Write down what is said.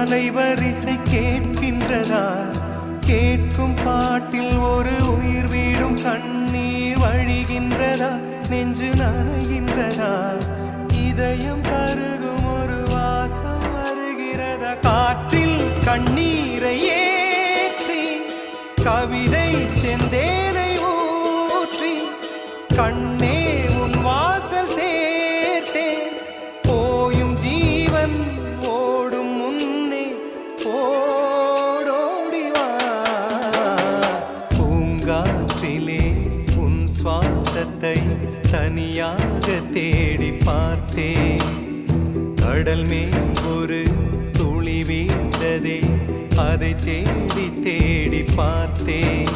அலைவரிசை கேட்கின்றதா? கேட்கும் பாட்டில் ஒரு உயிர் வீடும் கண்ணீர் வழிகின்றதா? நெஞ்சு நனைகின்றதா? இதயம் கருகும் ஒரு வாசம் வருகிறதா? காற்றில் கண்ணீரை ஏற்றி கவிதை செந்தேனை ஊற்றி கண்ணே உன் வாசல் சேர்த்தேன். போயும் ஜீவன் ஓடும் முன்னே ஓடோடிவா. பூங்காற்றிலே உன் சுவாசத்தை தனியாக தேடி பார்த்தேன். கடல் மேல் ஒரு துளி வீழ்ந்ததே, அதை தேடி தேடி பார்த்தேன்.